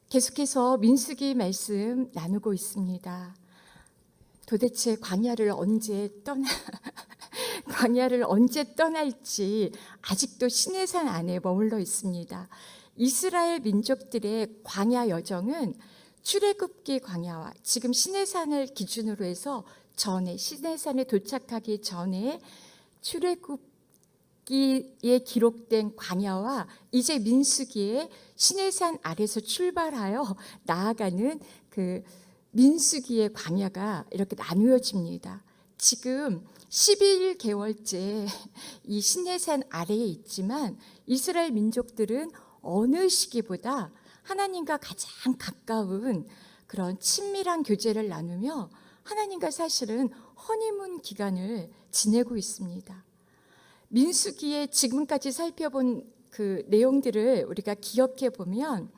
계속해서 민수기 말씀 나누고 있습니다. 도대체 광야를 언제 떠날지 아직도 시내산 안에 머물러 있습니다. 이스라엘 민족들의 광야 여정은 출애굽기 광야와 지금 시내산을 기준으로 해서 시내산에 도착하기 전에 출애굽기에 기록된 광야와 이제 민수기에 시내산 아래서 출발하여 나아가는 그 민수기의 광야가 이렇게 나누어집니다. 지금 11개월째 이 시내산 아래에 있지만 이스라엘 민족들은 어느 시기보다 하나님과 가장 가까운 그런 친밀한 교제를 나누며 하나님과 사실은 허니문 기간을 지내고 있습니다. 민수기에 지금까지 살펴본 그 내용들을 우리가 기억해 보면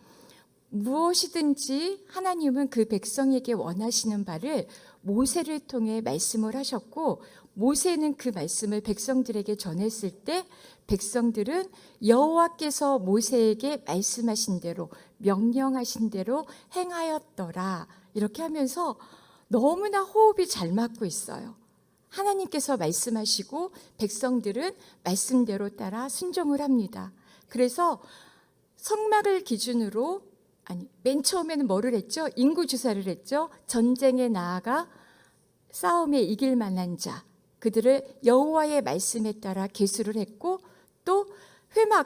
무엇이든지 하나님은 그 백성에게 원하시는 바를 모세를 통해 말씀을 하셨고, 모세는 그 말씀을 백성들에게 전했을 때 백성들은 여호와께서 모세에게 말씀하신 대로 명령하신 대로 행하였더라, 이렇게 하면서 너무나 호흡이 잘 맞고 있어요. 하나님께서 말씀하시고 백성들은 말씀대로 따라 순종을 합니다. 그래서 성막을 기준으로 맨 처음에는 뭐를 했죠? 인구주사를 했죠. 전쟁에 나아가 싸움에 이길 만한 자, 그들을 여호와의 말씀에 따라 계수를 했고, 또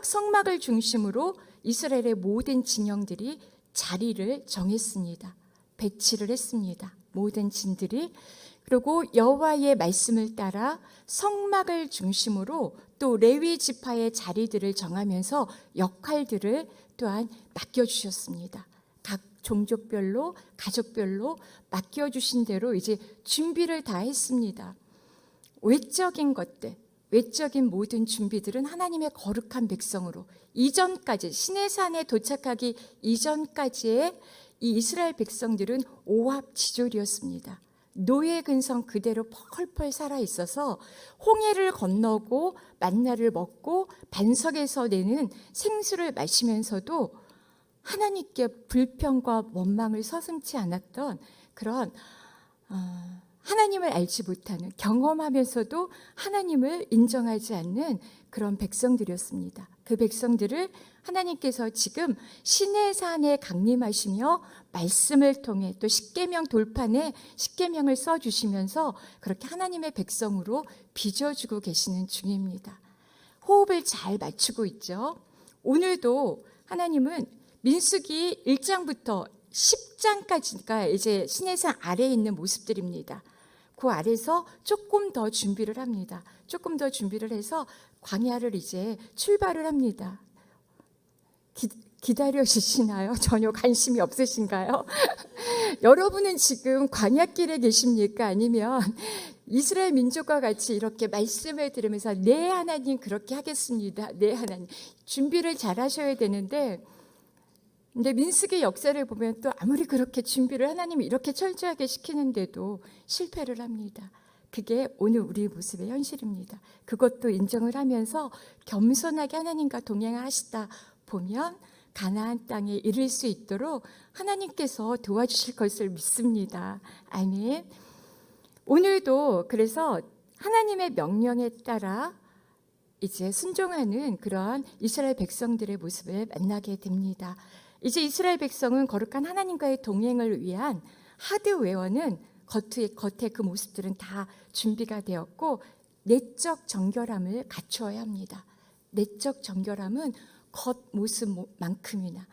성막을 중심으로 이스라엘의 모든 진영들이 자리를 정했습니다. 배치를 했습니다. 모든 진들이. 그리고 여호와의 말씀을 따라 성막을 중심으로 또 레위 지파의 자리들을 정하면서 역할들을 또한 맡겨주셨습니다. 각 종족별로 가족별로 맡겨주신 대로 이제 준비를 다 했습니다. 외적인 것들, 외적인 모든 준비들은 하나님의 거룩한 백성으로 이전까지, 시내산에 도착하기 이전까지의 이 이스라엘 백성들은 오합지졸이었습니다. 노예 근성 그대로 펄펄 살아 있어서 홍해를 건너고 만나를 먹고 반석에서 내는 생수를 마시면서도 하나님께 불평과 원망을 서슴지 않았던 그런 하나님을 알지 못하는, 경험하면서도 하나님을 인정하지 않는 그런 백성들이었습니다. 그 백성들을 하나님께서 지금 시내산에 강림하시며 말씀을 통해 또 십계명 돌판에 십계명을 써주시면서 그렇게 하나님의 백성으로 빚어주고 계시는 중입니다. 호흡을 잘 맞추고 있죠. 오늘도 하나님은 민수기 1장부터 10장까지가 이제 시내산 아래에 있는 모습들입니다. 그 아래서 조금 더 준비를 합니다. 조금 더 준비를 해서 광야를 이제 출발을 합니다. 기다려 주시나요? 전혀 관심이 없으신가요? 여러분은 지금 광야길에 계십니까? 아니면 이스라엘 민족과 같이 이렇게 말씀을 들으면서 네 하나님 그렇게 하겠습니다. 네 하나님. 준비를 잘 하셔야 되는데, 근데 민수기 역사를 보면 또 아무리 그렇게 준비를 하나님이 이렇게 철저하게 시키는데도 실패를 합니다. 그게 오늘 우리 모습의 현실입니다. 그것도 인정을 하면서 겸손하게 하나님과 동행하시다 보면 가나안 땅에 이를 수 있도록 하나님께서 도와주실 것을 믿습니다. 아멘. 오늘도 그래서 하나님의 명령에 따라 이제 순종하는 그러한 이스라엘 백성들의 모습을 만나게 됩니다. 이제 이스라엘 백성은 거룩한 하나님과의 동행을 위한 하드웨어는 겉에 그 모습들은 다 준비가 되었고, 내적 정결함을 갖추어야 합니다. 내적 정결함은 겉모습만큼이나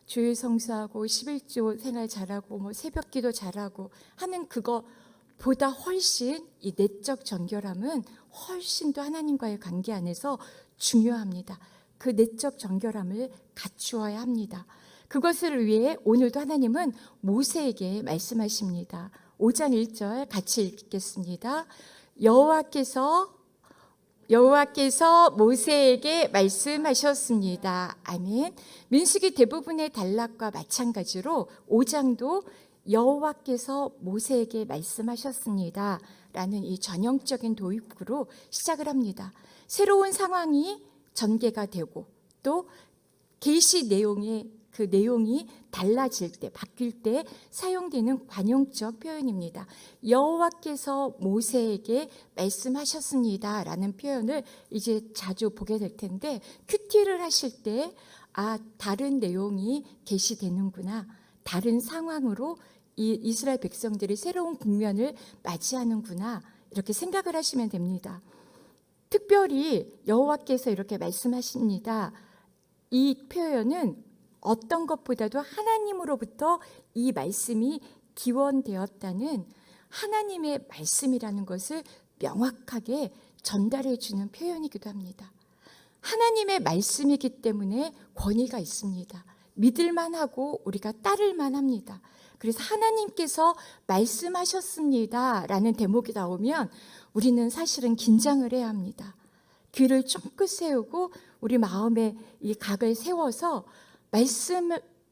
주일 성수하고 11조 생활 잘하고 새벽기도 잘하고 하는 그거보다 훨씬 이 내적 정결함은 훨씬 더 하나님과의 관계 안에서 중요합니다. 그 내적 정결함을 갖추어야 합니다. 그것을 위해 오늘도 하나님은 모세에게 말씀하십니다. 5장 1절 같이 읽겠습니다. 여호와께서 모세에게 말씀하셨습니다. 아멘. 민수기 대부분의 단락과 마찬가지로 5장도 여호와께서 모세에게 말씀하셨습니다 라는 이 전형적인 도입구로 시작을 합니다. 새로운 상황이 전개가 되고 또 계시 내용의 그 내용이 달라질 때, 바뀔 때 사용되는 관용적 표현입니다. 여호와께서 모세에게 말씀하셨습니다 라는 표현을 이제 자주 보게 될 텐데, 큐티를 하실 때 다른 내용이 게시되는구나, 다른 상황으로 이 이스라엘 백성들이 새로운 국면을 맞이하는구나, 이렇게 생각을 하시면 됩니다. 특별히 여호와께서 이렇게 말씀하십니다, 이 표현은 어떤 것보다도 하나님으로부터 이 말씀이 기원되었다는 하나님의 말씀이라는 것을 명확하게 전달해 주는 표현이기도 합니다. 하나님의 말씀이기 때문에 권위가 있습니다. 믿을만 하고 우리가 따를만 합니다. 그래서 하나님께서 말씀하셨습니다 라는 대목이 나오면 우리는 사실은 긴장을 해야 합니다. 귀를 쫑긋 세우고 우리 마음에 이 각을 세워서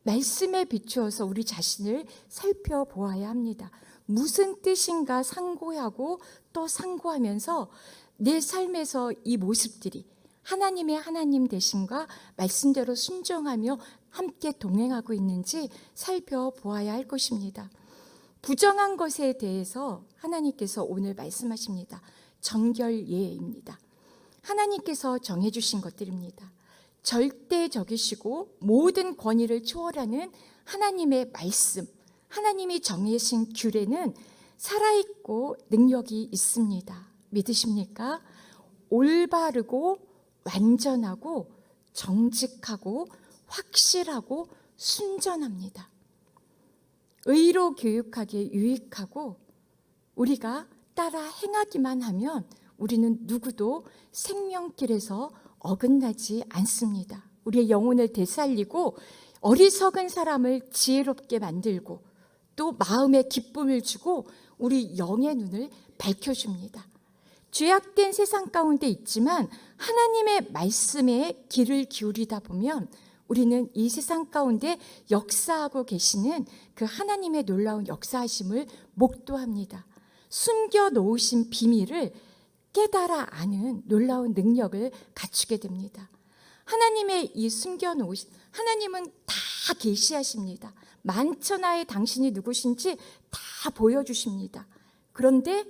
말씀에 비추어서 우리 자신을 살펴보아야 합니다. 무슨 뜻인가 상고하고 또 상고하면서 내 삶에서 이 모습들이 하나님의 하나님 되심과 말씀대로 순종하며 함께 동행하고 있는지 살펴보아야 할 것입니다. 부정한 것에 대해서 하나님께서 오늘 말씀하십니다. 정결예입니다. 하나님께서 정해주신 것들입니다. 절대적이시고 모든 권위를 초월하는 하나님의 말씀, 하나님이 정해신 규례는 살아있고 능력이 있습니다. 믿으십니까? 올바르고 완전하고 정직하고 확실하고 순전합니다. 의로 교육하기에 유익하고 우리가 따라 행하기만 하면 우리는 누구도 생명길에서 어긋나지 않습니다. 우리의 영혼을 되살리고 어리석은 사람을 지혜롭게 만들고 또 마음에 기쁨을 주고 우리 영의 눈을 밝혀줍니다. 죄악된 세상 가운데 있지만 하나님의 말씀에 귀를 기울이다 보면 우리는 이 세상 가운데 역사하고 계시는 그 하나님의 놀라운 역사하심을 목도합니다. 숨겨놓으신 비밀을 깨달아 아는 놀라운 능력을 갖추게 됩니다. 하나님의 이 숨겨놓으신, 하나님은 다 계시하십니다. 만천하에 당신이 누구신지 다 보여주십니다. 그런데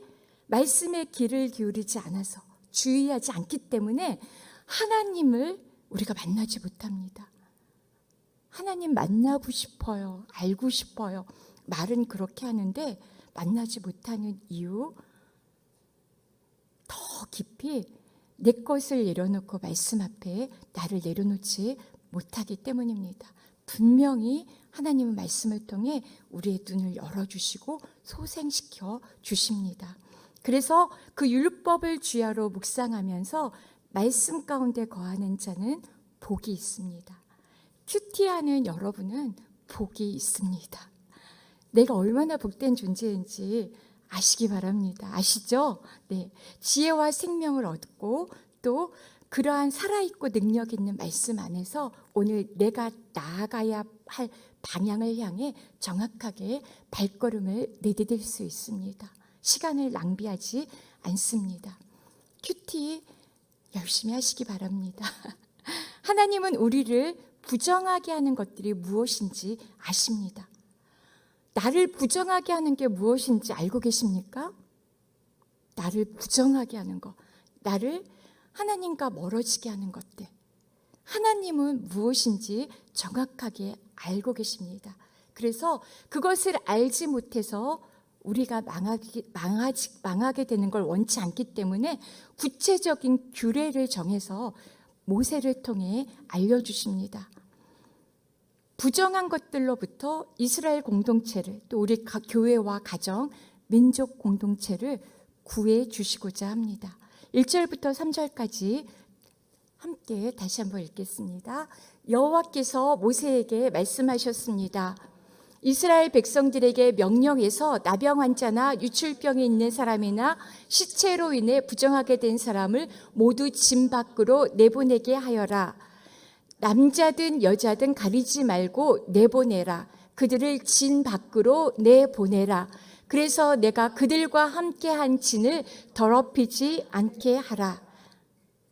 말씀에 귀를 기울이지 않아서 주의하지 않기 때문에 하나님을 우리가 만나지 못합니다. 하나님 만나고 싶어요. 알고 싶어요. 말은 그렇게 하는데 만나지 못하는 이유, 더 깊이 내 것을 내려놓고 말씀 앞에 나를 내려놓지 못하기 때문입니다. 분명히 하나님은 말씀을 통해 우리의 눈을 열어주시고 소생시켜 주십니다. 그래서 그 율법을 주야로 묵상하면서 말씀 가운데 거하는 자는 복이 있습니다. 큐티하는 여러분은 복이 있습니다. 내가 얼마나 복된 존재인지 아시기 바랍니다. 아시죠? 네. 지혜와 생명을 얻고 또 그러한 살아있고 능력 있는 말씀 안에서 오늘 내가 나아가야 할 방향을 향해 정확하게 발걸음을 내디딜 수 있습니다. 시간을 낭비하지 않습니다. 큐티 열심히 하시기 바랍니다. 하나님은 우리를 부정하게 하는 것들이 무엇인지 아십니다. 나를 부정하게 하는 게 무엇인지 알고 계십니까? 나를 부정하게 하는 것, 나를 하나님과 멀어지게 하는 것들, 하나님은 무엇인지 정확하게 알고 계십니다. 그래서 그것을 알지 못해서 우리가 망하게 되는 걸 원치 않기 때문에 구체적인 규례를 정해서 모세를 통해 알려주십니다. 부정한 것들로부터 이스라엘 공동체를, 또 우리 교회와 가정, 민족 공동체를 구해 주시고자 합니다. 1절부터 3절까지 함께 다시 한번 읽겠습니다. 여호와께서 모세에게 말씀하셨습니다. 이스라엘 백성들에게 명령해서 나병 환자나 유출병이 있는 사람이나 시체로 인해 부정하게 된 사람을 모두 진 밖으로 내보내게 하여라. 남자든 여자든 가리지 말고 내보내라. 그들을 진 밖으로 내보내라. 그래서 내가 그들과 함께한 진을 더럽히지 않게 하라.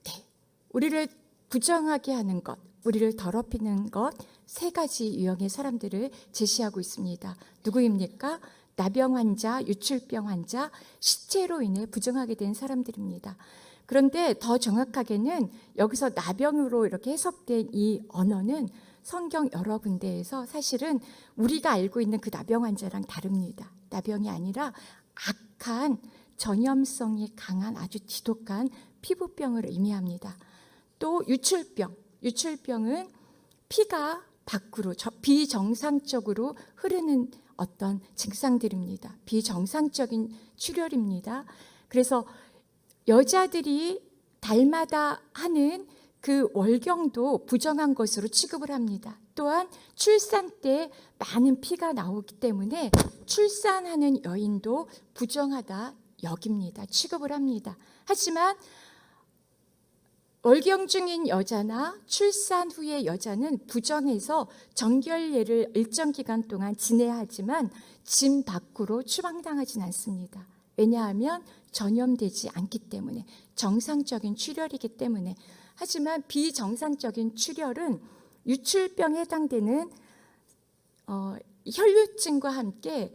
네, 우리를 부정하게 하는 것, 우리를 더럽히는 것, 세 가지 유형의 사람들을 제시하고 있습니다. 누구입니까? 나병 환자, 유출병 환자, 시체로 인해 부정하게 된 사람들입니다. 그런데 더 정확하게는 여기서 나병으로 이렇게 해석된 이 언어는 성경 여러 군데에서 사실은 우리가 알고 있는 그 나병 환자랑 다릅니다. 나병이 아니라 악한 전염성이 강한 아주 지독한 피부병을 의미합니다. 또 유출병은 피가 밖으로 비정상적으로 흐르는 어떤 증상들입니다. 비정상적인 출혈입니다. 그래서 여자들이 달마다 하는 그 월경도 부정한 것으로 취급을 합니다. 또한 출산 때 많은 피가 나오기 때문에 출산하는 여인도 부정하다 여깁니다. 취급을 합니다. 하지만 월경 중인 여자나 출산 후의 여자는 부정해서 정결례를 일정 기간 동안 지내야 하지만 짐 밖으로 추방당하진 않습니다. 왜냐하면 전염되지 않기 때문에, 정상적인 출혈이기 때문에. 하지만 비정상적인 출혈은 유출병에 해당되는 혈류증과 함께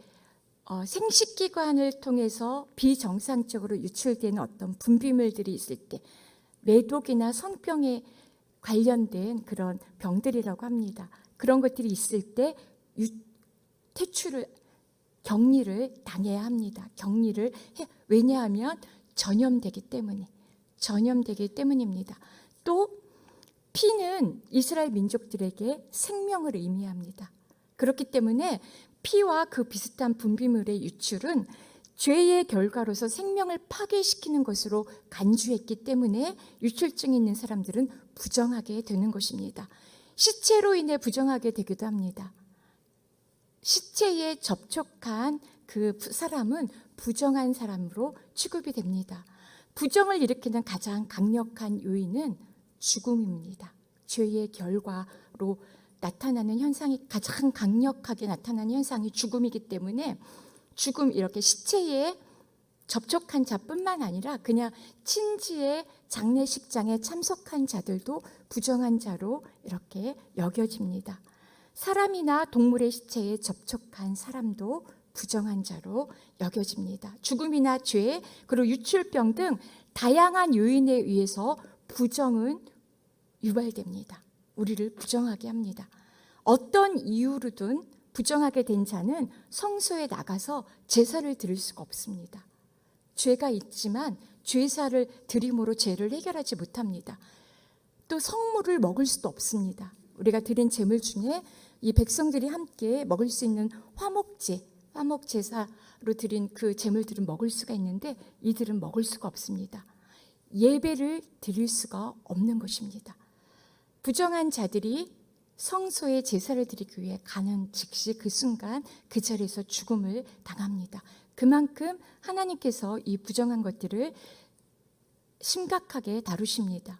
생식기관을 통해서 비정상적으로 유출되는 어떤 분비물들이 있을 때, 매독이나 성병에 관련된 그런 병들이라고 합니다. 그런 것들이 있을 때 격리를 당해야 합니다. 왜냐하면 전염되기 때문입니다. 또 피는 이스라엘 민족들에게 생명을 의미합니다. 그렇기 때문에 피와 그 비슷한 분비물의 유출은 죄의 결과로서 생명을 파괴시키는 것으로 간주했기 때문에 유출증이 있는 사람들은 부정하게 되는 것입니다. 시체로 인해 부정하게 되기도 합니다. 시체에 접촉한 그 사람은 부정한 사람으로 취급이 됩니다. 부정을 일으키는 가장 강력한 요인은 죽음입니다. 죄의 결과로 나타나는 현상이, 가장 강력하게 나타나는 현상이 죽음이기 때문에 이렇게 시체에 접촉한 자뿐만 아니라 그냥 친지의 장례식장에 참석한 자들도 부정한 자로 이렇게 여겨집니다. 사람이나 동물의 시체에 접촉한 사람도 부정한 자로 여겨집니다. 죽음이나 죄, 그리고 유출병 등 다양한 요인에 의해서 부정은 유발됩니다. 우리를 부정하게 합니다. 어떤 이유로든 부정하게 된 자는 성소에 나가서 제사를 드릴 수가 없습니다. 죄가 있지만 제사를 드림으로 죄를 해결하지 못합니다. 또 성물을 먹을 수도 없습니다. 우리가 드린 제물 중에 이 백성들이 함께 먹을 수 있는 화목제사로 드린 그 제물들은 먹을 수가 있는데 이들은 먹을 수가 없습니다. 예배를 드릴 수가 없는 것입니다. 부정한 자들이 성소에 제사를 드리기 위해 가는 즉시 그 순간 그 자리에서 죽음을 당합니다. 그만큼 하나님께서 이 부정한 것들을 심각하게 다루십니다.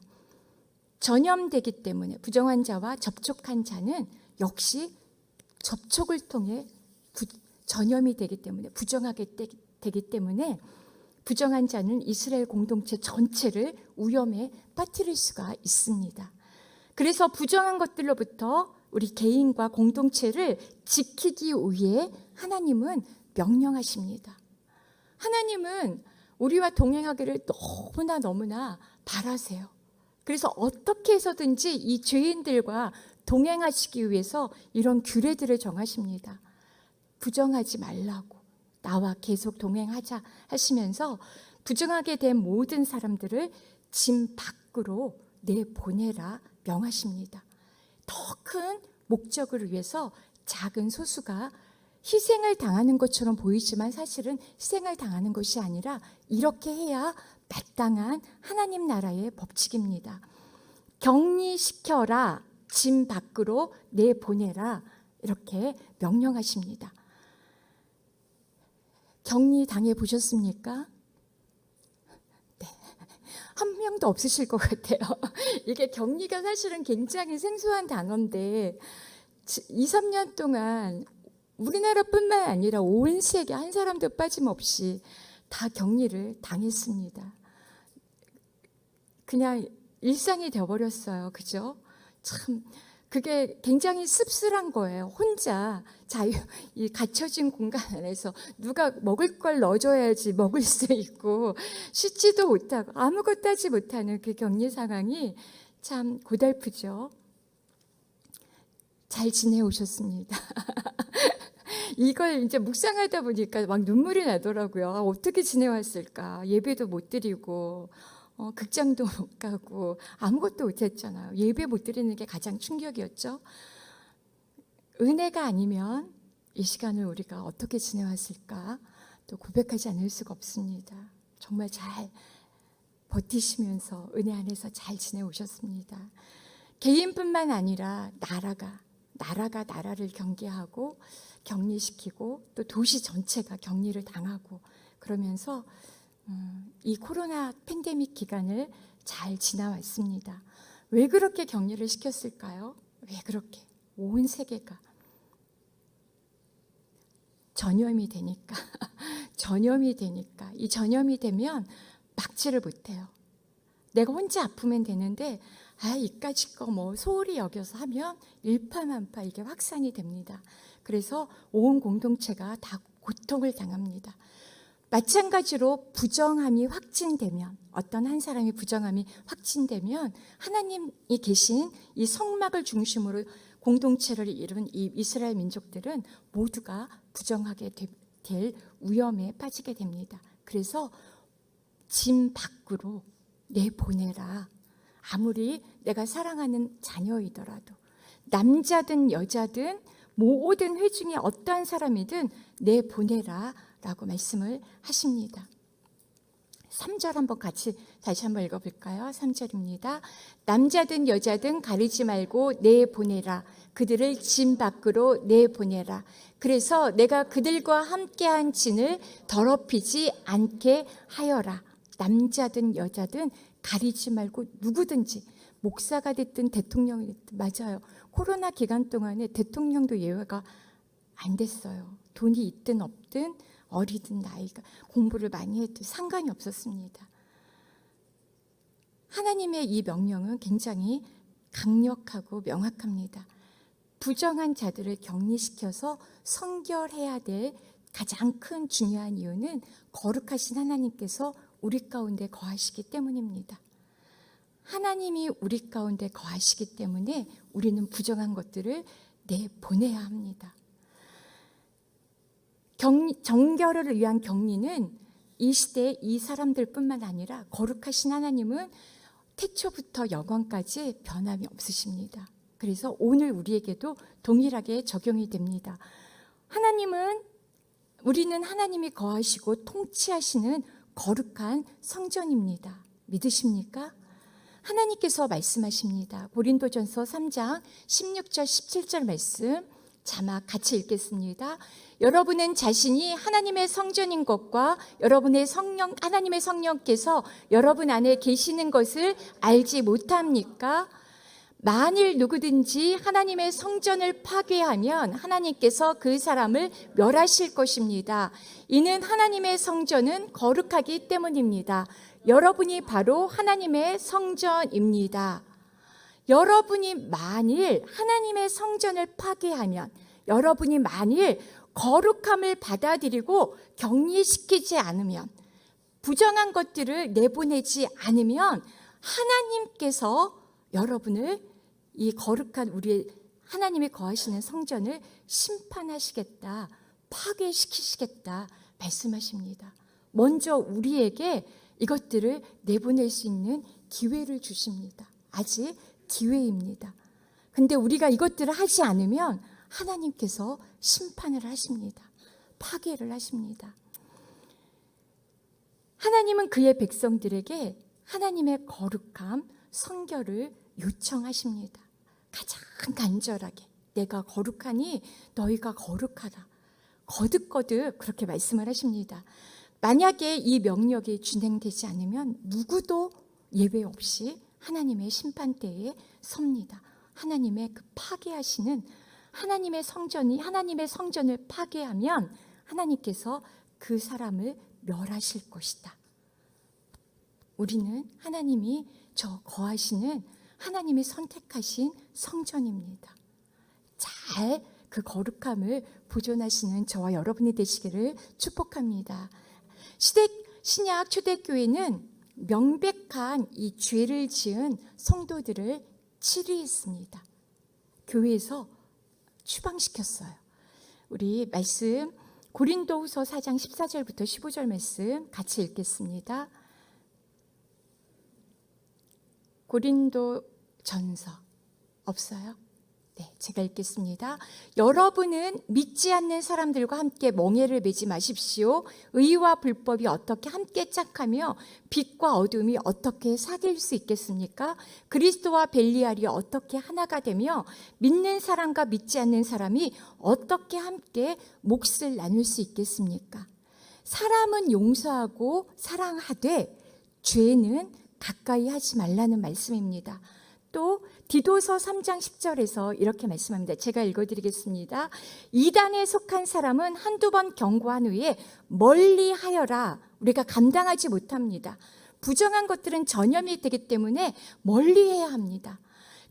전염되기 때문에 부정한 자와 접촉한 자는 역시 접촉을 통해 전염이 되기 때문에, 부정하게 되기 때문에 부정한 자는 이스라엘 공동체 전체를 위험에 빠뜨릴 수가 있습니다. 그래서 부정한 것들로부터 우리 개인과 공동체를 지키기 위해 하나님은 명령하십니다. 하나님은 우리와 동행하기를 너무나 바라세요. 그래서 어떻게 해서든지 이 죄인들과 동행하시기 위해서 이런 규례들을 정하십니다. 부정하지 말라고, 나와 계속 동행하자 하시면서 부정하게 된 모든 사람들을 짐 밖으로 내보내라 명하십니다. 더 큰 목적을 위해서 작은 소수가 희생을 당하는 것처럼 보이지만 사실은 희생을 당하는 것이 아니라 이렇게 해야 마땅한 하나님 나라의 법칙입니다. 격리시켜라, 짐 밖으로 내보내라, 이렇게 명령하십니다. 격리 당해 보셨습니까? 네, 한 명도 없으실 것 같아요. 이게 격리가 사실은 굉장히 생소한 단어인데 2, 3년 동안 우리나라뿐만 아니라 온 세계 한 사람도 빠짐없이 다 격리를 당했습니다. 그냥 일상이 되어버렸어요. 그죠? 참 그게 굉장히 씁쓸한 거예요. 혼자 이 갇혀진 공간 안에서 누가 먹을 걸 넣어줘야지 먹을 수 있고 씻지도 못하고 아무것도 하지 못하는 그 격리 상황이 참 고달프죠. 잘 지내오셨습니다. 이걸 이제 묵상하다 보니까 막 눈물이 나더라고요. 어떻게 지내왔을까? 예배도 못 드리고 극장도 못 가고 아무것도 못했잖아요. 예배 못 드리는 게 가장 충격이었죠. 은혜가 아니면 이 시간을 우리가 어떻게 지내왔을까? 또 고백하지 않을 수가 없습니다. 정말 잘 버티시면서 은혜 안에서 잘 지내오셨습니다. 개인뿐만 아니라 나라가 나라를 경계하고 격리시키고 또 도시 전체가 격리를 당하고 그러면서 이 코로나 팬데믹 기간을 잘 지나왔습니다. 왜 그렇게 격리를 시켰을까요? 왜 그렇게? 온 세계가 전염이 되니까 이 전염이 되면 막지를 못해요. 내가 혼자 아프면 되는데 이까짓 거 뭐 소홀히 여겨서 하면 일파만파 이게 확산이 됩니다. 그래서 온 공동체가 다 고통을 당합니다. 마찬가지로 부정함이 확진되면 어떤 한 사람이 부정함이 확진되면 하나님이 계신 이 성막을 중심으로 공동체를 이룬 이 이스라엘 민족들은 모두가 부정하게 될 위험에 빠지게 됩니다. 그래서 짐 밖으로 내보내라. 아무리 내가 사랑하는 자녀이더라도 남자든 여자든 모든 회중에 어떠한 사람이든 내보내라 라고 말씀을 하십니다. 3절 한번 같이 다시 한번 읽어볼까요? 3절입니다. 남자든 여자든 가리지 말고 내보내라. 그들을 짐 밖으로 내보내라. 그래서 내가 그들과 함께한 진을 더럽히지 않게 하여라. 남자든 여자든 가리지 말고 누구든지 목사가 됐든 대통령이 됐든 맞아요. 코로나 기간 동안에 대통령도 예외가 안 됐어요. 돈이 있든 없든 어리든 나이가 공부를 많이 해도 상관이 없었습니다. 하나님의 이 명령은 굉장히 강력하고 명확합니다. 부정한 자들을 격리시켜서 성결해야 될 가장 큰 중요한 이유는 거룩하신 하나님께서 우리 가운데 거하시기 때문입니다. 하나님이 우리 가운데 거하시기 때문에 우리는 부정한 것들을 내보내야 합니다. 정결을 위한 격리는 이 시대에 이 사람들뿐만 아니라 거룩하신 하나님은 태초부터 영원까지 변함이 없으십니다. 그래서 오늘 우리에게도 동일하게 적용이 됩니다. 우리는 하나님이 거하시고 통치하시는 거룩한 성전입니다. 믿으십니까? 하나님께서 말씀하십니다. 고린도전서 3장 16절 17절 말씀 자막 같이 읽겠습니다. 여러분은 자신이 하나님의 성전인 것과 하나님의 성령께서 여러분 안에 계시는 것을 알지 못합니까? 만일 누구든지 하나님의 성전을 파괴하면 하나님께서 그 사람을 멸하실 것입니다. 이는 하나님의 성전은 거룩하기 때문입니다. 여러분이 바로 하나님의 성전입니다. 여러분이 만일 하나님의 성전을 파괴하면, 여러분이 만일 거룩함을 받아들이고 격리시키지 않으면, 부정한 것들을 내보내지 않으면 하나님께서 여러분을 이 거룩한 우리 하나님이 거하시는 성전을 심판하시겠다, 파괴시키시겠다 말씀하십니다. 먼저 우리에게 이것들을 내보낼 수 있는 기회를 주십니다. 아직 기회입니다. 근데 우리가 이것들을 하지 않으면 하나님께서 심판을 하십니다. 파괴를 하십니다. 하나님은 그의 백성들에게 하나님의 거룩함, 성결을 요청하십니다. 가장 간절하게 내가 거룩하니 너희가 거룩하라. 거듭거듭 그렇게 말씀을 하십니다. 만약에 이 명령이 준행되지 않으면 누구도 예외 없이 하나님의 심판대에 섭니다. 하나님의 그 파괴하시는 하나님의 성전을 파괴하면 하나님께서 그 사람을 멸하실 것이다. 우리는 하나님이 저 거하시는 하나님이 선택하신 성전입니다. 잘 그 거룩함을 보존하시는 저와 여러분이 되시기를 축복합니다. 신약 초대교회는 명백한 이 죄를 지은 성도들을 치리했습니다. 교회에서 추방시켰어요. 우리 말씀 고린도후서 4장 14절부터 15절 말씀 같이 읽겠습니다. 고린도전서 없어요? 네, 제가 읽겠습니다. 여러분은 믿지 않는 사람들과 함께 멍에를 매지 마십시오. 의와 불법이 어떻게 함께 짝하며 빛과 어둠이 어떻게 사귈 수 있겠습니까? 그리스도와 벨리알이 어떻게 하나가 되며 믿는 사람과 믿지 않는 사람이 어떻게 함께 몫을 나눌 수 있겠습니까? 사람은 용서하고 사랑하되 죄는 가까이 하지 말라는 말씀입니다. 또 디도서 3장 10절에서 이렇게 말씀합니다. 제가 읽어드리겠습니다. 이단에 속한 사람은 한두 번 경고한 후에 멀리하여라. 우리가 감당하지 못합니다. 부정한 것들은 전염이 되기 때문에 멀리해야 합니다.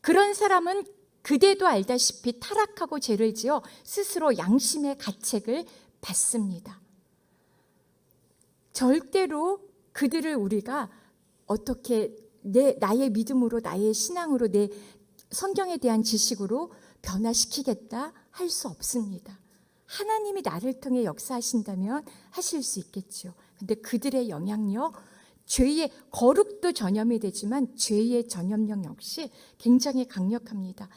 그런 사람은 그대도 알다시피 타락하고 죄를 지어 스스로 양심의 가책을 받습니다. 절대로 그들을 우리가 어떻게 나의 믿음으로, 나의 신앙으로, 내 성경에 대한 지식으로 변화시키겠다 할 수 없습니다. 하나님이 나를 통해 역사하신다면 하실 수 있겠죠. 근데 그들의 영향력, 죄의 거룩도 전염이 되지만 죄의 전염력 역시 굉장히 강력합니다.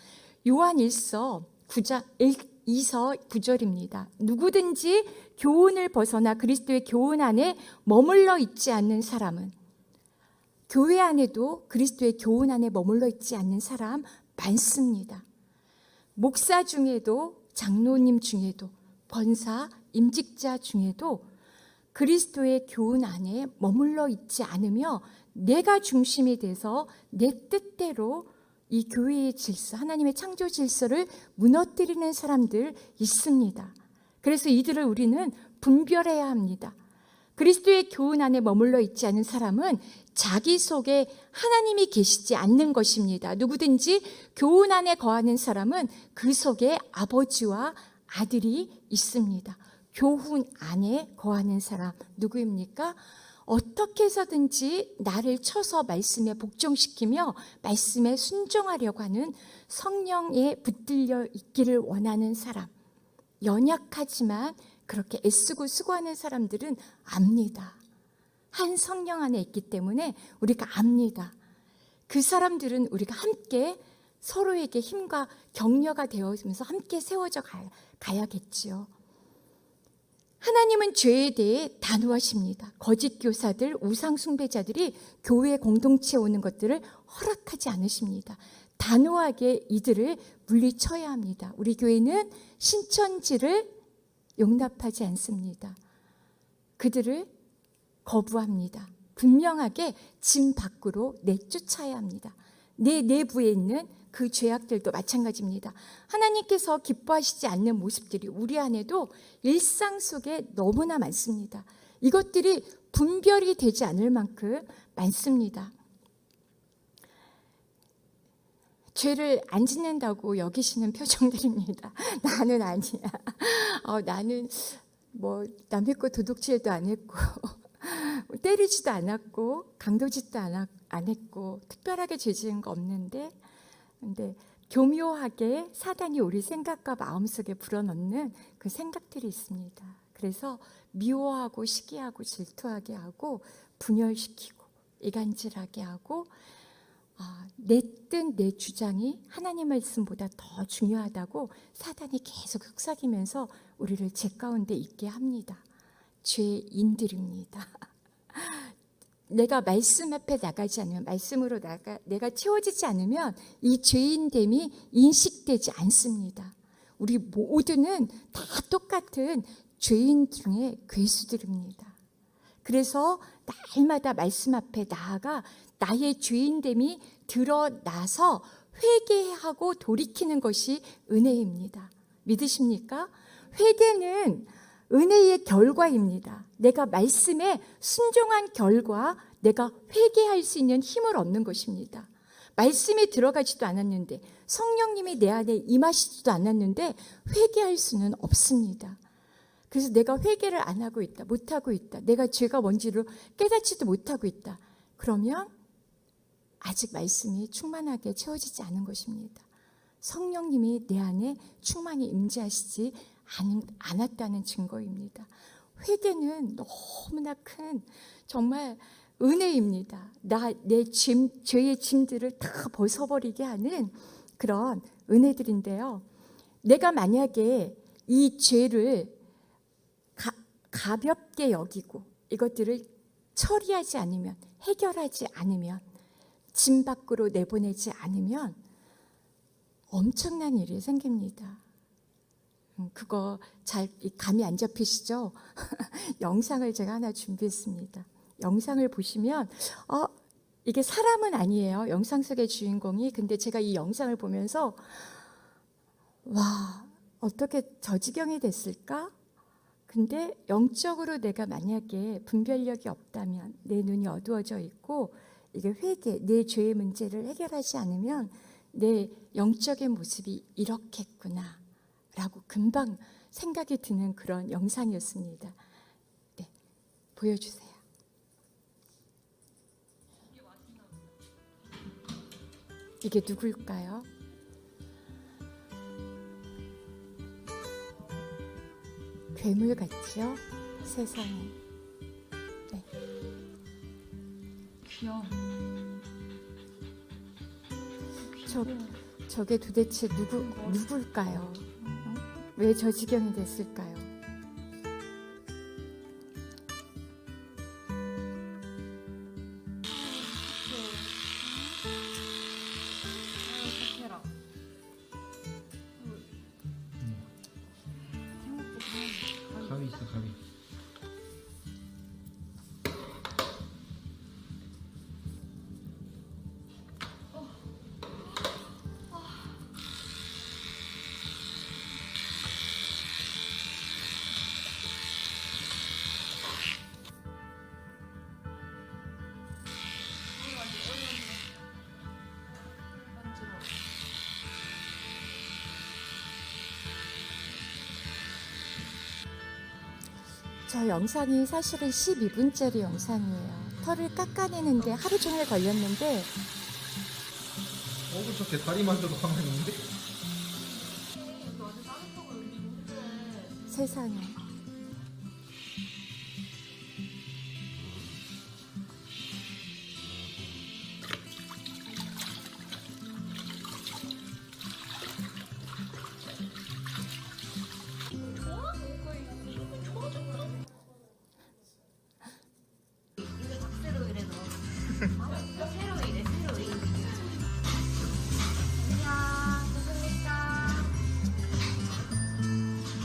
요한 2서 9절입니다. 누구든지 교훈을 벗어나 그리스도의 교훈 안에 머물러 있지 않는 사람은, 교회 안에도 그리스도의 교훈 안에 머물러 있지 않는 사람 많습니다. 목사 중에도, 장로님 중에도, 권사, 임직자 중에도 그리스도의 교훈 안에 머물러 있지 않으며 내가 중심이 돼서 내 뜻대로 이 교회의 질서, 하나님의 창조 질서를 무너뜨리는 사람들 있습니다. 그래서 이들을 우리는 분별해야 합니다. 그리스도의 교훈 안에 머물러 있지 않은 사람은 자기 속에 하나님이 계시지 않는 것입니다. 누구든지 교훈 안에 거하는 사람은 그 속에 아버지와 아들이 있습니다. 교훈 안에 거하는 사람 누구입니까? 어떻게 해서든지 나를 쳐서 말씀에 복종시키며 말씀에 순종하려고 하는 성령에 붙들려 있기를 원하는 사람, 연약하지만 그렇게 애쓰고 수고하는 사람들은 압니다. 한 성령 안에 있기 때문에 우리가 압니다. 그 사람들은 우리가 함께 서로에게 힘과 격려가 되어지면서 함께 세워져 가야겠지요. 하나님은 죄에 대해 단호하십니다. 거짓 교사들, 우상 숭배자들이 교회 공동체에 오는 것들을 허락하지 않으십니다. 단호하게 이들을 물리쳐야 합니다. 우리 교회는 신천지를 용납하지 않습니다. 그들을 거부합니다. 분명하게 진 밖으로 내쫓아야 합니다. 내 내부에 있는 그 죄악들도 마찬가지입니다. 하나님께서 기뻐하시지 않는 모습들이 우리 안에도 일상 속에 너무나 많습니다. 이것들이 분별이 되지 않을 만큼 많습니다. 죄를 안 짓는다고 여기시는 표정들입니다. 나는 아니야. 나는 남의 거 도둑질도 안 했고 때리지도 않았고 강도짓도 안 했고 특별하게 죄 지은 거 없는데, 근데 교묘하게 사단이 우리 생각과 마음속에 불어넣는 그 생각들이 있습니다. 그래서 미워하고 시기하고 질투하게 하고 분열시키고 이간질하게 하고 내 뜻, 내 주장이 하나님 말씀보다 더 중요하다고 사단이 계속 흑삭이면서 우리를 죄 가운데 있게 합니다. 죄인들입니다. 내가 말씀 앞에 나가지 않으면, 말씀으로 내가 채워지지 않으면 이 죄인됨이 인식되지 않습니다. 우리 모두는 다 똑같은 죄인 중에 괴수들입니다. 그래서 날마다 말씀 앞에 나아가 나의 죄인됨이 드러나서 회개하고 돌이키는 것이 은혜입니다. 믿으십니까? 회개는 은혜의 결과입니다. 내가 말씀에 순종한 결과 내가 회개할 수 있는 힘을 얻는 것입니다. 말씀이 들어가지도 않았는데, 성령님이 내 안에 임하시지도 않았는데 회개할 수는 없습니다. 그래서 내가 회개를 안 하고 있다, 못하고 있다, 내가 죄가 뭔지를 깨닫지도 못하고 있다, 그러면 아직 말씀이 충만하게 채워지지 않은 것입니다. 성령님이 내 안에 충만히 임재하시지 않았다는 증거입니다. 회개는 너무나 큰 정말 은혜입니다. 내 죄의 짐들을 다 벗어버리게 하는 그런 은혜들인데요. 내가 만약에 이 죄를 가볍게 여기고 이것들을 처리하지 않으면, 해결하지 않으면, 짐 밖으로 내보내지 않으면 엄청난 일이 생깁니다. 그거 잘 감이 안 잡히시죠? 영상을 제가 하나 준비했습니다. 영상을 보시면 이게 사람은 아니에요. 영상 속의 주인공이. 근데 제가 이 영상을 보면서 와, 어떻게 저 지경이 됐을까? 근데 영적으로 내가 만약에 분별력이 없다면, 내 눈이 어두워져 있고 이게 회개, 내 죄의 문제를 해결하지 않으면 내 영적인 모습이 이렇겠구나 라고 금방 생각이 드는 그런 영상이었습니다. 네, 보여주세요. 이게 누굴까요? 괴물 같지요? 세상에. 네. 귀여워. 저게 도대체 누굴까요? 왜 저 지경이 됐을까요? 가위 있어, 가위. 저 영상이 사실은 12분짜리 영상이에요. 털을 깎아내는데 하루 종일 걸렸는데, 좋게 다리만 줘도 가만히 있는데? 세상에.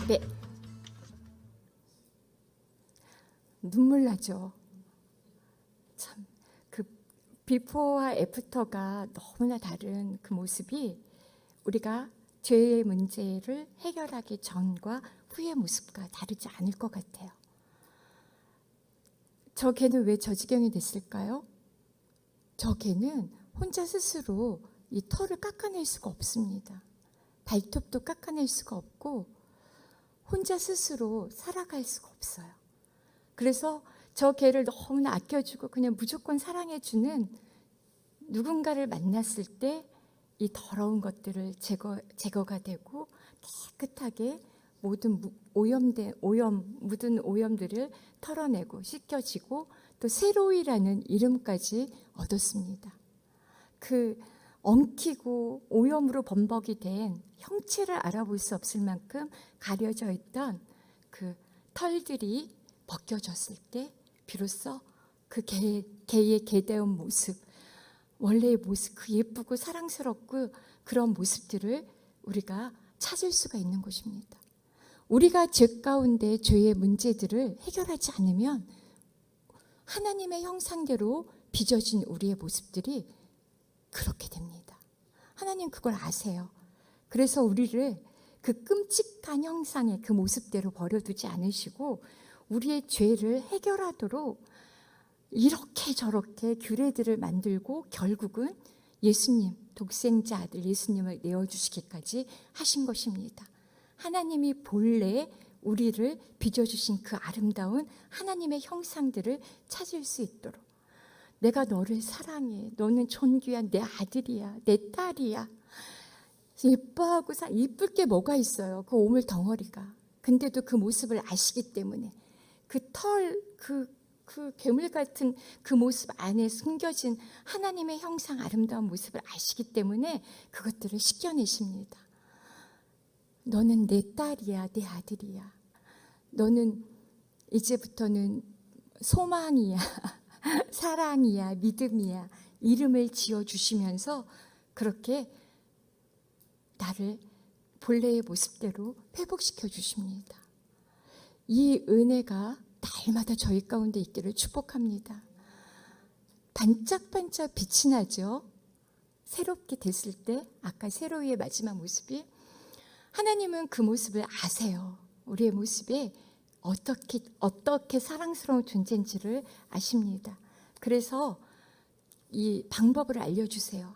네. 눈물 나죠. 참, 그 비포와 애프터가 너무나 다른 그 모습이 우리가 죄의 문제를 해결하기 전과 후의 모습과 다르지 않을 것 같아요. 저 개는 왜 저 지경이 됐을까요? 저 개는 혼자 스스로 이 털을 깎아낼 수가 없습니다. 발톱도 깎아낼 수가 없고 혼자 스스로 살아갈 수가 없어요. 그래서 저 개를 너무나 아껴주고 그냥 무조건 사랑해주는 누군가를 만났을 때 이 더러운 것들을 제거가 되고 깨끗하게 모든 묻은 오염들을 털어내고 씻겨지고 또 세로이라는 이름까지 얻었습니다. 그 엉키고 오염으로 범벅이 된 형체를 알아볼 수 없을 만큼 가려져 있던 그 털들이 벗겨졌을 때 비로소 그 개의 개다운 모습, 원래의 모습, 그 예쁘고 사랑스럽고 그런 모습들을 우리가 찾을 수가 있는 것입니다. 우리가 죄 가운데 죄의 문제들을 해결하지 않으면 하나님의 형상대로 빚어진 우리의 모습들이 그렇게 됩니다. 하나님 그걸 아세요. 그래서 우리를 그 끔찍한 형상의 그 모습대로 버려두지 않으시고 우리의 죄를 해결하도록 이렇게 저렇게 규례들을 만들고 결국은 예수님, 독생자 아들 예수님을 내어주시기까지 하신 것입니다. 하나님이 본래 우리를 빚어주신 그 아름다운 하나님의 형상들을 찾을 수 있도록, 내가 너를 사랑해, 너는 존귀한 내 아들이야, 내 딸이야, 예뻐하고 이쁠 게 뭐가 있어요, 그 오물 덩어리가. 근데도 그 모습을 아시기 때문에, 그 괴물 같은 그 모습 안에 숨겨진 하나님의 형상 아름다운 모습을 아시기 때문에 그것들을 씻겨내십니다. 너는 내 딸이야, 내 아들이야. 너는 이제부터는 소망이야, 사랑이야, 믿음이야. 이름을 지어주시면서 그렇게 나를 본래의 모습대로 회복시켜 주십니다. 이 은혜가 날마다 저희 가운데 있기를 축복합니다. 반짝반짝 빛이 나죠. 새롭게 됐을 때, 아까 세로이의 마지막 모습이, 하나님은 그 모습을 아세요. 우리의 모습이 어떻게 사랑스러운 존재인지를 아십니다. 그래서 이 방법을 알려주세요.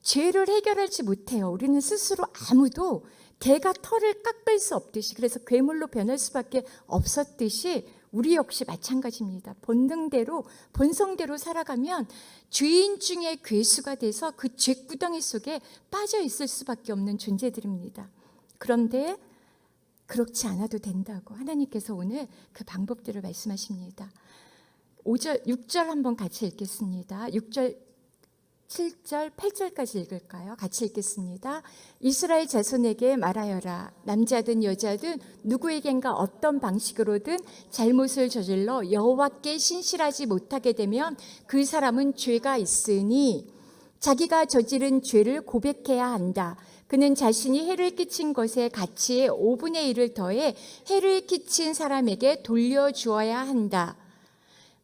죄를 해결하지 못해요. 우리는 스스로 아무도 개가 털을 깎을 수 없듯이, 그래서 괴물로 변할 수밖에 없었듯이 우리 역시 마찬가지입니다. 본성대로 살아가면 죄인 중에 괴수가 돼서 그 죄구덩이 속에 빠져 있을 수밖에 없는 존재들입니다. 그런데 그렇지 않아도 된다고 하나님께서 오늘 그 방법들을 말씀하십니다. 5절, 6절 한번 같이 읽겠습니다. 6절, 7절, 8절까지 읽을까요? 같이 읽겠습니다. 이스라엘 자손에게 말하여라. 남자든 여자든 누구에겐가 어떤 방식으로든 잘못을 저질러 여호와께 신실하지 못하게 되면 그 사람은 죄가 있으니 자기가 저지른 죄를 고백해야 한다. 그는 자신이 해를 끼친 것의 가치의 5분의 1을 더해 해를 끼친 사람에게 돌려주어야 한다.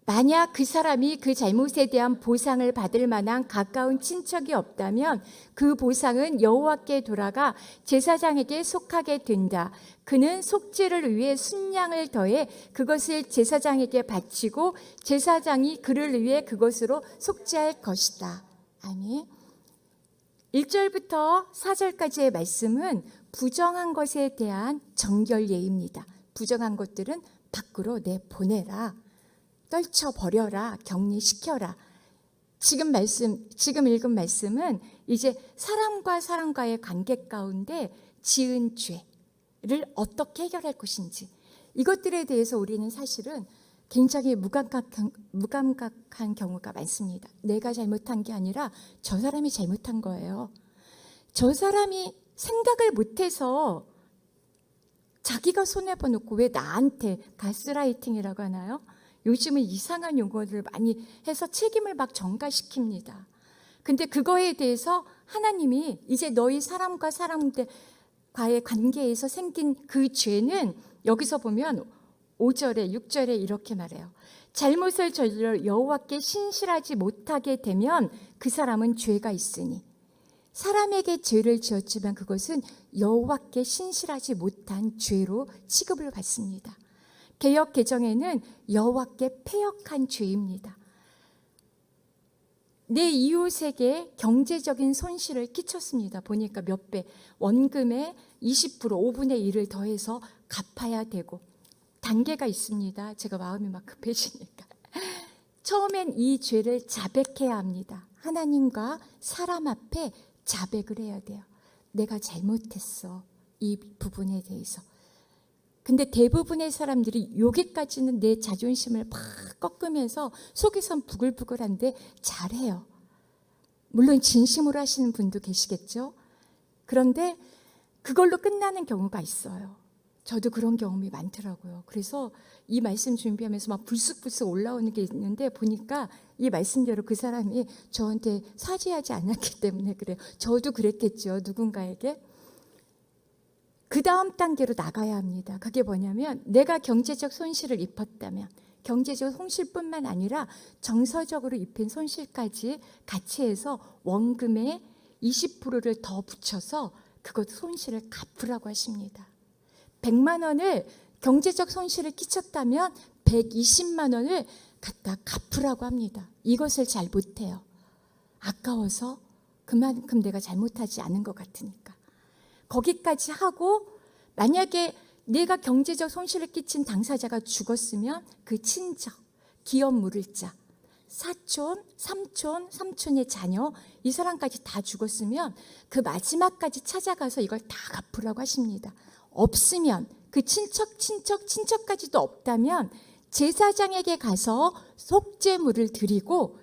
만약 그 사람이 그 잘못에 대한 보상을 받을 만한 가까운 친척이 없다면 그 보상은 여호와께 돌아가 제사장에게 속하게 된다. 그는 속죄를 위해 순양을 더해 그것을 제사장에게 바치고 제사장이 그를 위해 그것으로 속죄할 것이다. 아멘. 1절부터 4절까지의 말씀은 부정한 것에 대한 정결 예입니다. 부정한 것들은 밖으로 내보내라. 떨쳐버려라, 격리시켜라. 지금 읽은 말씀은 이제 사람과 사람과의 관계 가운데 지은 죄를 어떻게 해결할 것인지, 이것들에 대해서 우리는 사실은 굉장히 무감각한 경우가 많습니다. 내가 잘못한 게 아니라 저 사람이 잘못한 거예요. 저 사람이 생각을 못해서 자기가 손해봐놓고 왜 나한테, 가스라이팅이라고 하나요? 요즘은 이상한 용어를 많이 해서 책임을 막 전가시킵니다. 근데 그거에 대해서 하나님이 이제 너희 사람과 사람과의 관계에서 생긴 그 죄는, 여기서 보면 5절에 6절에 이렇게 말해요. 잘못을 저질러 여호와께 신실하지 못하게 되면 그 사람은 죄가 있으니, 사람에게 죄를 지었지만 그것은 여호와께 신실하지 못한 죄로 취급을 받습니다. 개역 개정에는 여호와께 패역한 죄입니다. 내 이웃에게 경제적인 손실을 끼쳤습니다. 보니까 몇 배, 원금의 20%, 5분의 1을 더해서 갚아야 되고, 단계가 있습니다. 제가 마음이 막 급해지니까. 처음엔 이 죄를 자백해야 합니다. 하나님과 사람 앞에 자백을 해야 돼요. 내가 잘못했어, 이 부분에 대해서. 근데 대부분의 사람들이 여기까지는 내 자존심을 막 꺾으면서 속에선 부글부글한데 잘해요. 물론 진심으로 하시는 분도 계시겠죠. 그런데 그걸로 끝나는 경우가 있어요. 저도 그런 경험이 많더라고요. 그래서 이 말씀 준비하면서 막 불쑥불쑥 올라오는 게 있는데, 보니까 이 말씀대로 그 사람이 저한테 사죄하지 않았기 때문에 그래요. 저도 그랬겠죠, 누군가에게. 그 다음 단계로 나가야 합니다. 그게 뭐냐면, 내가 경제적 손실을 입었다면, 경제적 손실뿐만 아니라 정서적으로 입힌 손실까지 같이 해서 원금의 20%를 더 붙여서 그것 손실을 갚으라고 하십니다. 100만 원을 경제적 손실을 끼쳤다면 120만 원을 갖다 갚으라고 합니다. 이것을 잘 못해요. 아까워서 그만큼 내가 잘못하지 않은 것 같으니까. 거기까지 하고 만약에 내가 경제적 손실을 끼친 당사자가 죽었으면 그 친척, 기업 물을 자, 사촌, 삼촌, 삼촌의 자녀 이 사람까지 다 죽었으면 그 마지막까지 찾아가서 이걸 다 갚으라고 하십니다. 없으면 그 친척까지도 없다면 제사장에게 가서 속죄물을 드리고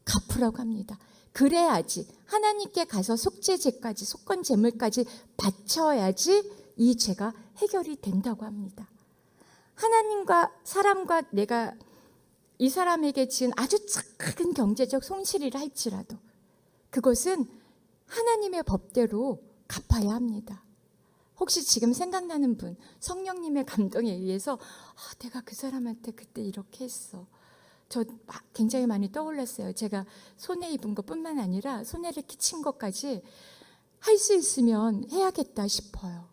갚으라고 합니다. 그래야지 하나님께 가서 속죄제까지 속건제물까지 바쳐야지 이 죄가 해결이 된다고 합니다. 하나님과 사람과 내가 이 사람에게 지은 아주 작은 경제적 손실이라 할지라도 그것은 하나님의 법대로 갚아야 합니다. 혹시 지금 생각나는 분, 성령님의 감동에 의해서 내가 그 사람한테 그때 이렇게 했어. 저 굉장히 많이 떠올랐어요. 제가 손해 입은 것뿐만 아니라 손해를 끼친 것까지 할 수 있으면 해야겠다 싶어요.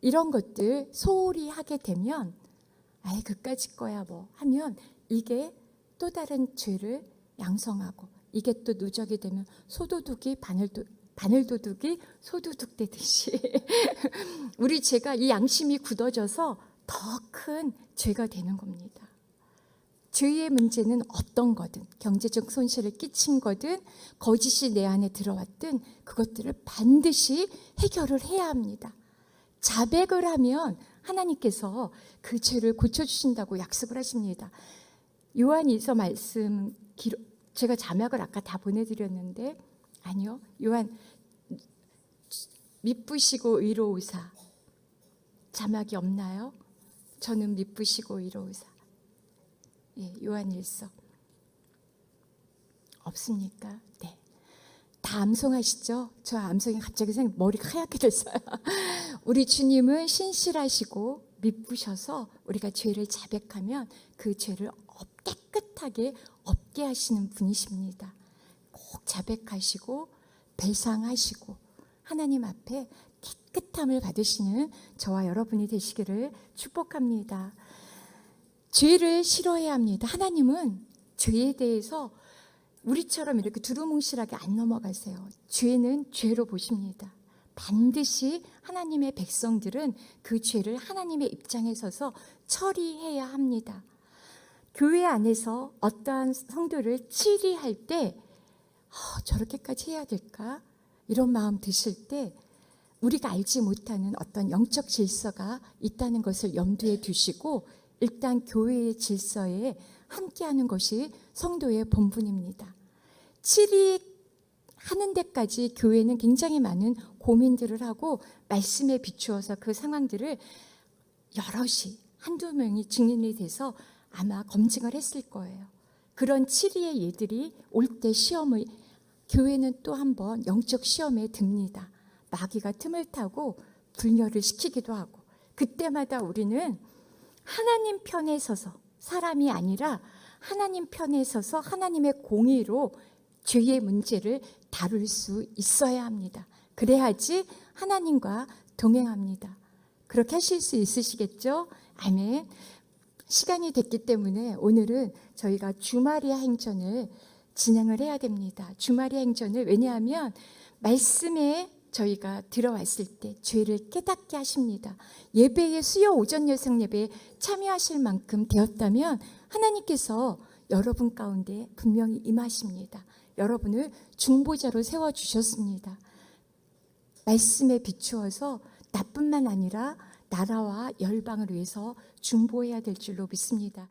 이런 것들 소홀히 하게 되면 아이 그까짓 거야 뭐 하면 이게 또 다른 죄를 양성하고 이게 또 누적이 되면 소도둑이 바늘도둑이 소도둑 되듯이 우리 죄가 이 양심이 굳어져서 더 큰 죄가 되는 겁니다. 죄의 문제는 어떤 거든 경제적 손실을 끼친 거든 거짓이 내 안에 들어왔든 그것들을 반드시 해결을 해야 합니다. 자백을 하면 하나님께서 그 죄를 고쳐주신다고 약속을 하십니다. 요한일서 말씀 제가 자막을 아까 다 보내드렸는데 아니요. 요한 미쁘시고 의로우사 자막이 없나요? 저는 미쁘시고 의로우사. 예, 요한일서 없습니까? 네. 다 암송하시죠? 저 암송이 갑자기 머리가 하얗게 됐어요. 우리 주님은 신실하시고 미쁘셔서 우리가 죄를 자백하면 그 죄를 깨끗하게 없게 하시는 분이십니다. 꼭 자백하시고 배상하시고 하나님 앞에 깨끗함을 받으시는 저와 여러분이 되시기를 축복합니다. 죄를 싫어해야 합니다. 하나님은 죄에 대해서 우리처럼 이렇게 두루뭉실하게 안 넘어가세요. 죄는 죄로 보십니다. 반드시 하나님의 백성들은 그 죄를 하나님의 입장에 서서 처리해야 합니다. 교회 안에서 어떠한 성도를 치리할 때 저렇게까지 해야 될까? 이런 마음 드실 때 우리가 알지 못하는 어떤 영적 질서가 있다는 것을 염두에 두시고 일단 교회의 질서에 함께하는 것이 성도의 본분입니다. 치리하는 데까지 교회는 굉장히 많은 고민들을 하고 말씀에 비추어서 그 상황들을 여럿이 한두 명이 증인이 돼서 아마 검증을 했을 거예요. 그런 치리의 예들이 올 때 시험을 교회는 또 한 번 영적 시험에 듭니다. 마귀가 틈을 타고 불멸을 시키기도 하고 그때마다 우리는 하나님 편에 서서 사람이 아니라 하나님 편에 서서 하나님의 공의로 죄의 문제를 다룰 수 있어야 합니다. 그래야지 하나님과 동행합니다. 그렇게 하실 수 있으시겠죠? 아멘. 시간이 됐기 때문에 오늘은 저희가 주마리아 행전을 진행을 해야 됩니다. 주마리아 행전을 왜냐하면 말씀에 저희가 들어왔을 때 죄를 깨닫게 하십니다. 예배에 수요 오전 여성 예배에 참여하실 만큼 되었다면 하나님께서 여러분 가운데 분명히 임하십니다. 여러분을 중보자로 세워주셨습니다. 말씀에 비추어서 나뿐만 아니라 나라와 열방을 위해서 중보해야 될 줄로 믿습니다.